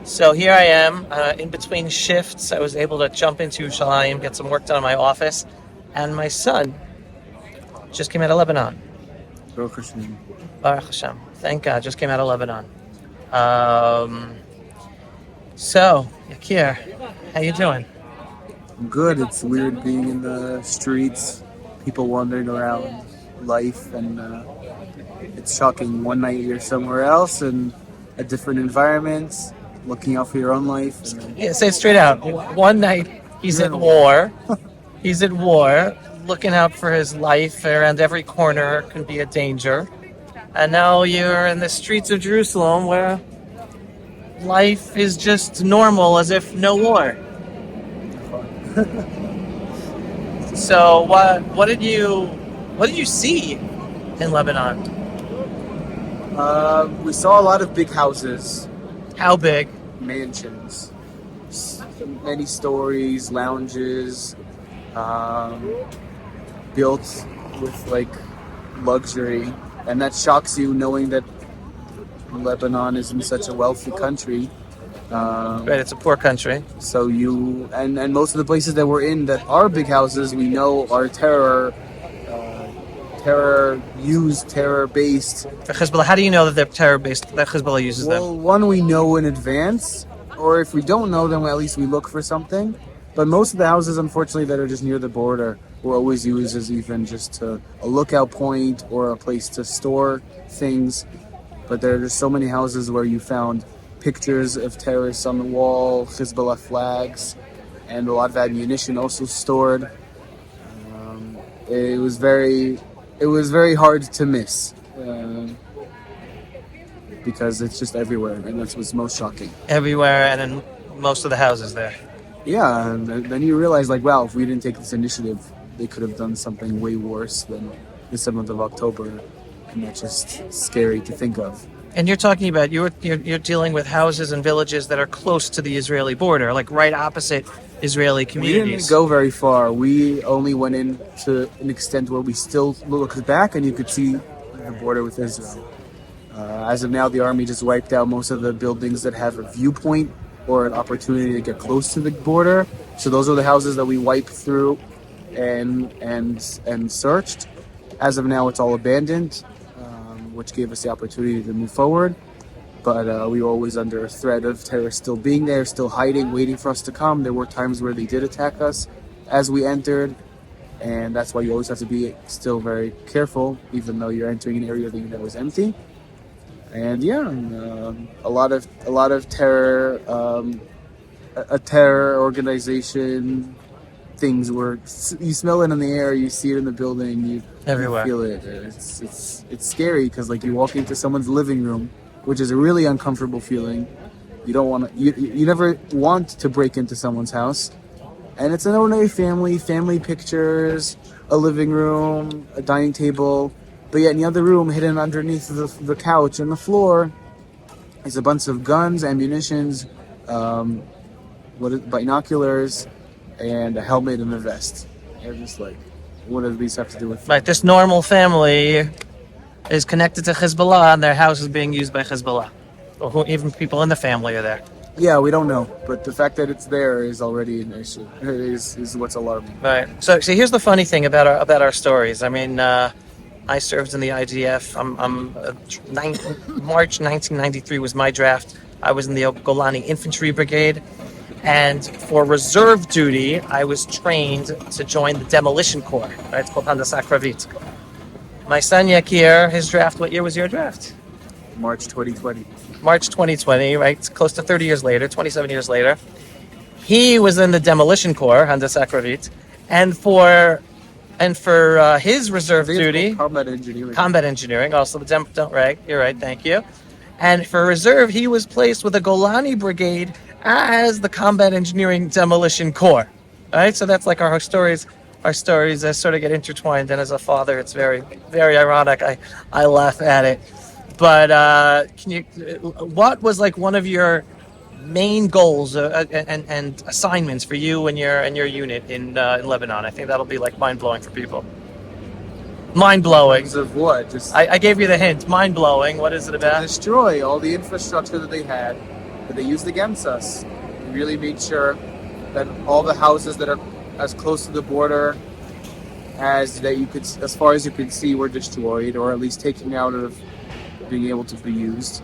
So here I am, in between shifts. I was able to jump into Shalim, get some work done in my office, and my son just came out of Lebanon. Baruch Hashem. Baruch Hashem. Thank God, just came out of Lebanon. Um, so, Yakir, how you doing? I'm good. It's weird being in the streets, people wandering around life, and it's shocking. One night you're somewhere else and a different environment, looking out for your own life. And Yeah, say it straight out. One night he's You're at in war. He's at war, looking out for his life. Around every corner can be a danger. And now you're in the streets of Jerusalem where life is just normal as if no war. So what did you see in Lebanon? we saw a lot of big houses, How big? mansions, many stories, lounges, um, built with like luxury, and that shocks you knowing that Lebanon is in such a wealthy country. Right, it's a poor country. So and most of the places that we're in that are big houses, we know are terror based. For Hezbollah, how do you know that they're terror-based, that Hezbollah uses them? Well, one we know in advance, or if we don't know, then at least we look for something. But most of the houses, unfortunately, that are just near the border were always used as even just a lookout point or a place to store things. But there are just so many houses where you found pictures of terrorists on the wall, Hezbollah flags, and a lot of ammunition also stored. It was very hard to miss because it's just everywhere, and that's what's most shocking. Everywhere and in most of the houses there. Yeah, and then you realize, like, wow, if we didn't take this initiative, they could have done something way worse than the 7th of October, and that's just scary to think of. And you're talking about you're dealing with houses and villages that are close to the Israeli border, like right opposite Israeli We communities. didn't go very far. We only went in to an extent where we still looked back and you could see the border with Israel. As of now, the army just wiped out most of the buildings that have a viewpoint or an opportunity to get close to the border. So those are the houses that we wiped through and searched. As of now, it's all abandoned, which gave us the opportunity to move forward. But we were always under threat of terrorists still being there, still hiding, waiting for us to come. There were times where they did attack us as we entered, and that's why you always have to be still very careful, even though you're entering an area that you know is empty. And yeah, a lot of terror, a terror organization. Things where you smell it in the air, you see it in the building, you Everywhere. feel it. It's scary because like you walk into someone's living room, which is a really uncomfortable feeling. You don't want to. You never want to break into someone's house, and it's an ordinary family pictures, a living room, a dining table, but yet in the other room, hidden underneath the couch and the floor, is a bunch of guns, ammunitions, binoculars, and a helmet and a vest. They're just like, what do these have to do with? Right, this normal family is connected to Hezbollah, and their house is being used by Hezbollah, or even people in the family are there. Yeah, we don't know, but the fact that it's there is already an issue. Is what's alarming. Right. So here's the funny thing about our stories. I mean, I served in the IDF. March 1993 was my draft. I was in the Golani Infantry Brigade. And for reserve duty, I was trained to join the Demolition Corps. Right? It's called Handasat Kravit. My son Yakir, his draft, what year was your draft? March 2020. March 2020, right? It's close to 30 years later, 27 years later. He was in the Demolition Corps, Handasat Kravit. And for his reserve duty... Combat engineering, also the right, you're right, thank you. And for reserve, he was placed with the Golani Brigade as the Combat Engineering Demolition Corps. All right, so that's like our stories sort of get intertwined. And as a father, it's very, very ironic. I laugh at it. But what was like one of your main goals and assignments for you and your unit in Lebanon? I think that'll be like mind blowing for people. Mind blowing. Of what? I gave you the hint. Mind blowing. What is it about? Destroy all the infrastructure that they had. that they used against us. We really made sure that all the houses that are as close to the border as far as you could see, were destroyed, or at least taken out of being able to be used.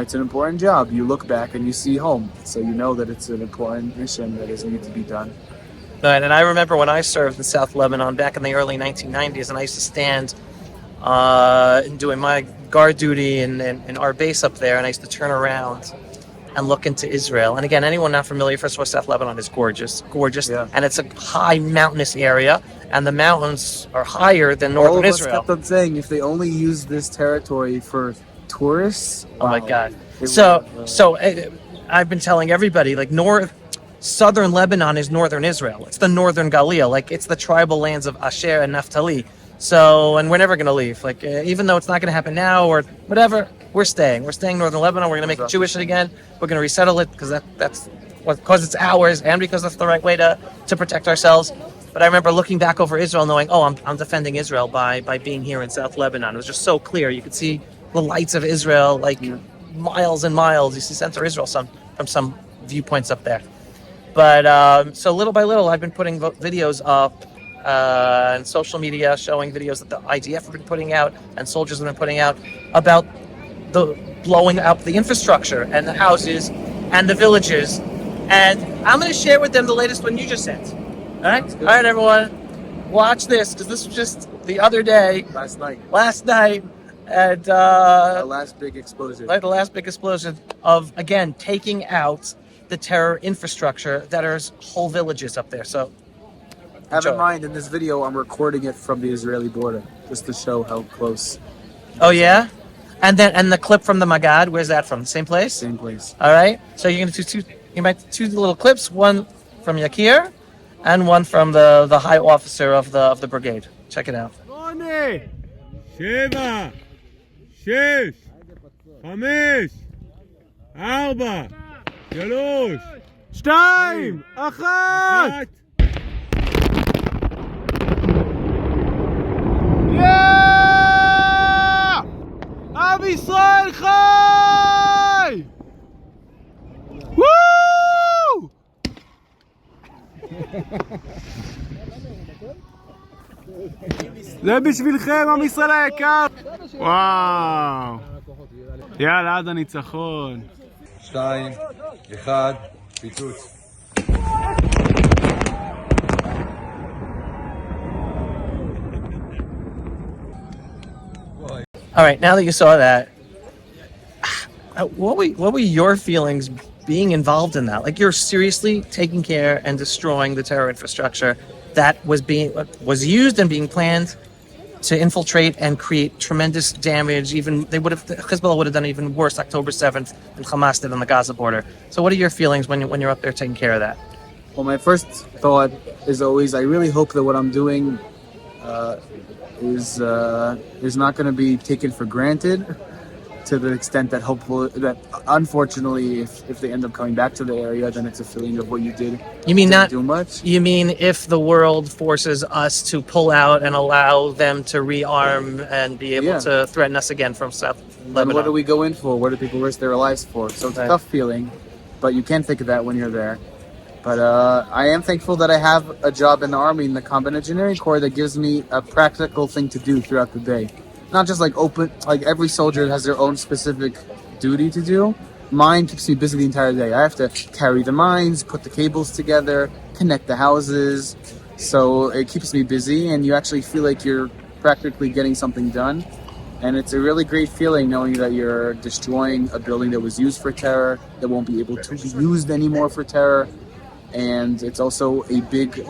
It's an important job. You look back and you see home, so you know that it's an important mission that is needed to be done. Right, and I remember when I served in South Lebanon back in the early 1990s, and I used to stand doing my guard duty in our base up there, and I used to turn around and look into Israel. And again, anyone not familiar, first of all, South Lebanon is gorgeous, Yeah. and it's a high mountainous area, and the mountains are higher than northern Israel. All of us kept on saying if they only use this territory for tourists. Oh my God! It So would, I've been telling everybody, like, Southern Lebanon is northern Israel. It's the northern Galil, like it's the tribal lands of Asher and Naphtali. So, and we're never going to leave. Like, even though it's not going to happen now or whatever, we're staying. We're staying northern Lebanon. We're going to make it Jewish again. We're going to resettle it because because it's ours and because that's the right way to protect ourselves. But I remember looking back over Israel, knowing, oh, I'm defending Israel by being here in South Lebanon. It was just so clear. You could see the lights of Israel, like miles and miles. You see center Israel from some viewpoints up there. But so little by little, I've been putting videos up and social media, showing videos that the IDF have been putting out and soldiers have been putting out about the blowing up the infrastructure and the houses and the villages. And I'm going to share with them the latest one you just sent. All right, everyone, watch this, because this was just the other day, last night, and the last big explosion. Like the last big explosion of, again, taking out the terror infrastructure that are whole villages up there. So have in mind, in this video, I'm recording it from the Israeli border, just to show how close. Oh yeah, and the clip from the Magad, where's that from? Same place. Same place. All right. So you're gonna do two little clips, one from Yakir, and one from the high officer of the brigade. Check it out. 8, 7, 6, 5, 4, 3, 2, 1. עם ישראל חי! וואו! זה בשבילכם, עם ישראל היקר! וואו! יאללה, עד הניצחון. 2, 1, פיצוץ. All right, now that you saw that, what were your feelings being involved in that? Like, you're seriously taking care and destroying the terror infrastructure that was used and being planned to infiltrate and create tremendous damage. Even Hezbollah would have done even worse October 7th than Hamas did on the Gaza border. So what are your feelings when you're up there taking care of that? Well, my first thought is always, I really hope that what I'm doing is not going to be taken for granted, to the extent that unfortunately, if they end up coming back to the area, then it's a feeling of what you did. You mean didn't not do much? You mean if the world forces us to pull out and allow them to rearm and be able to threaten us again from South Lebanon? And what do we go in for? What do people risk their lives for? So it's a tough feeling, but you can't think of that when you're there. But I am thankful that I have a job in the Army, in the Combat Engineering Corps, that gives me a practical thing to do throughout the day. Not just like every soldier has their own specific duty to do. Mine keeps me busy the entire day. I have to carry the mines, put the cables together, connect the houses. So it keeps me busy, and you actually feel like you're practically getting something done. And it's a really great feeling knowing that you're destroying a building that was used for terror, that won't be able to be used anymore for terror. And it's also a big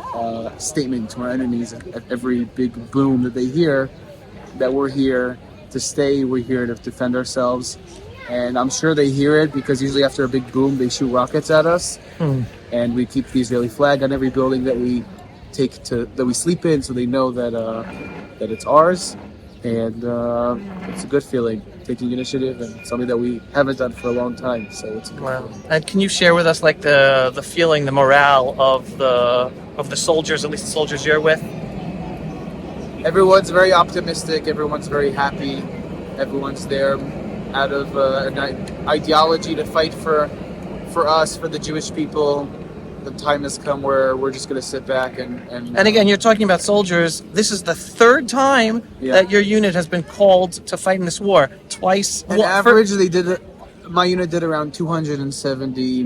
statement to our enemies at every big boom that they hear, that we're here to stay, we're here to defend ourselves. And I'm sure they hear it, because usually after a big boom, they shoot rockets at us. And we keep the Israeli flag on every building that we sleep in, so they know that it's ours. And it's a good feeling, taking initiative, and something that we haven't done for a long time. So it's a good feeling. And can you share with us, like, the feeling, the morale of the soldiers, at least the soldiers you're with? Everyone's very optimistic. Everyone's very happy. Everyone's there out of an ideology to fight for us, for the Jewish people. The time has come where we're just going to sit back And again, you're talking about soldiers. This is the third time that your unit has been called to fight in this war. Twice. On average, my unit did around 270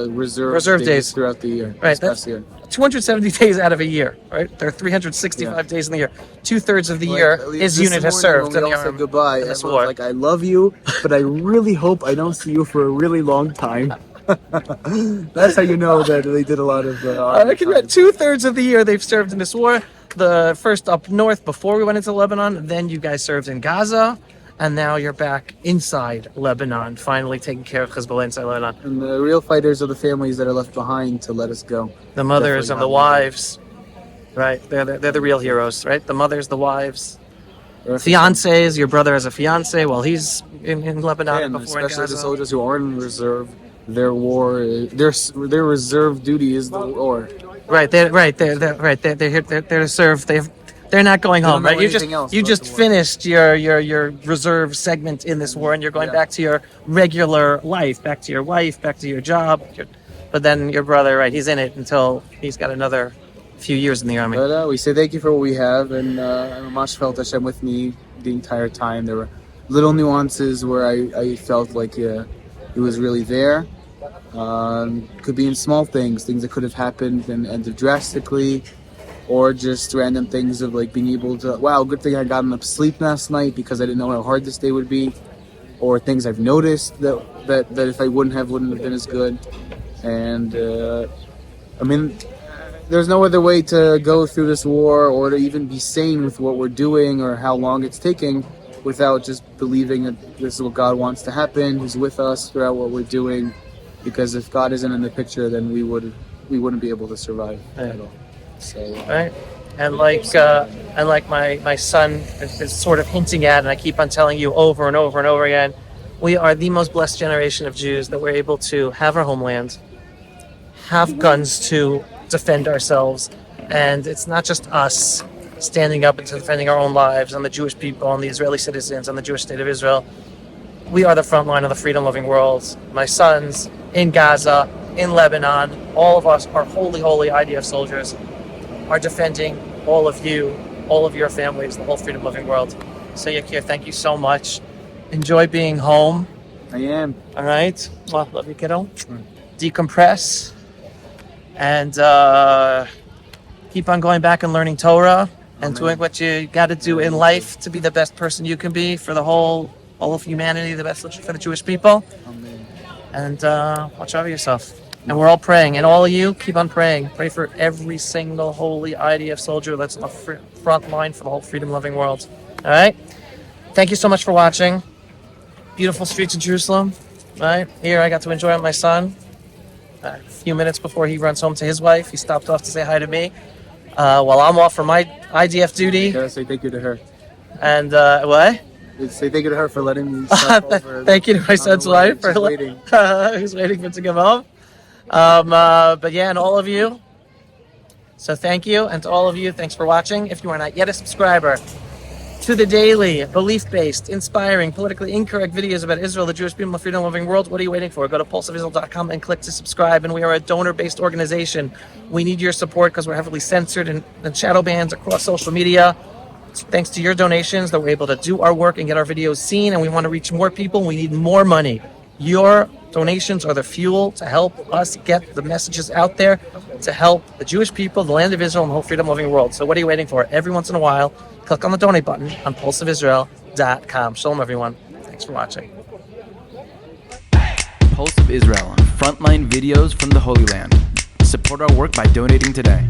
reserve days throughout the year. Right. That's 270 days out of a year, right? There are 365 days in the year. 2/3 of the year, his unit has served in the army. Goodbye. In this war. Like, I love you, but I really hope I don't see you for a really long time. That's how you know that they did a lot of. 2/3 of the year they've served in this war. The first up north before we went into Lebanon. Then you guys served in Gaza. And now you're back inside Lebanon, finally taking care of Hezbollah inside Lebanon. And the real fighters are the families that are left behind to let us go. The mothers and the wives, right? They're the real heroes, right? The mothers, the wives, fiancés. Your brother has a fiancé while he's in Lebanon. And before especially in Gaza. the soldiers who aren't in reserve, their reserve duty is the war. Right, they're here. They're to serve. They're not going home, right? You just finished your reserve segment in this war, and you're going back to your regular life, back to your wife, back to your job. But then your brother, right? He's in it until he's got another few years in the army. But we say thank you for what we have, and Mamash felt Hashem with me the entire time. There were little nuances where I felt like he was really there. Could be in small things that could have happened and ended drastically. Or just random things of like being able to, wow, good thing I got enough sleep last night because I didn't know how hard this day would be. Or things I've noticed that if I wouldn't have been as good. And I mean, there's no other way to go through this war or to even be sane with what we're doing or how long it's taking without just believing that this is what God wants to happen. He's with us throughout what we're doing. Because if God isn't in the picture, then we wouldn't be able to survive at all. So, right, and like my son is sort of hinting at, and I keep on telling you over and over and over again, we are the most blessed generation of Jews that we're able to have our homeland, have guns to defend ourselves, and it's not just us standing up and defending our own lives and the Jewish people and the Israeli citizens and the Jewish state of Israel. We are the front line of the freedom-loving world. My sons in Gaza, in Lebanon, all of us are holy IDF soldiers. Are defending all of you, all of your families, the whole freedom-loving world. So Yakir, thank you so much. Enjoy being home. I am. All right. Well, love you, kiddo. Decompress. And keep on going back and learning Torah and doing what you got to do in life to be the best person you can be for all of humanity, the best for the Jewish people. Amen. And watch over yourself. And we're all praying. And all of you, keep on praying. Pray for every single holy IDF soldier that's on the front line for the whole freedom-loving world. All right? Thank you so much for watching. Beautiful streets of Jerusalem. All right? Here, I got to enjoy with my son. A few minutes before he runs home to his wife, he stopped off to say hi to me. While I'm off for my IDF duty. Gotta say thank you to her. And, what? Say thank you to her for letting me stop over. Thank you to my son's wife for waiting. He's waiting for it to come home. But yeah, and all of you, so thank you, and to all of you, thanks for watching. If you are not yet a subscriber to the daily, belief-based, inspiring, politically incorrect videos about Israel, the Jewish people, the freedom-loving world, what are you waiting for? Go to pulseofisrael.com and click to subscribe, and we are a donor-based organization. We need your support because we're heavily censored and shadow bans across social media. It's thanks to your donations that we're able to do our work and get our videos seen, and we want to reach more people. We need more money. Your donations are the fuel to help us get the messages out there, to help the Jewish people, the land of Israel, and the whole freedom-loving world. So what are you waiting for? Every once in a while, click on the donate button on pulseofisrael.com. Shalom, everyone. Thanks for watching. Pulse of Israel, frontline videos from the Holy Land. Support our work by donating today.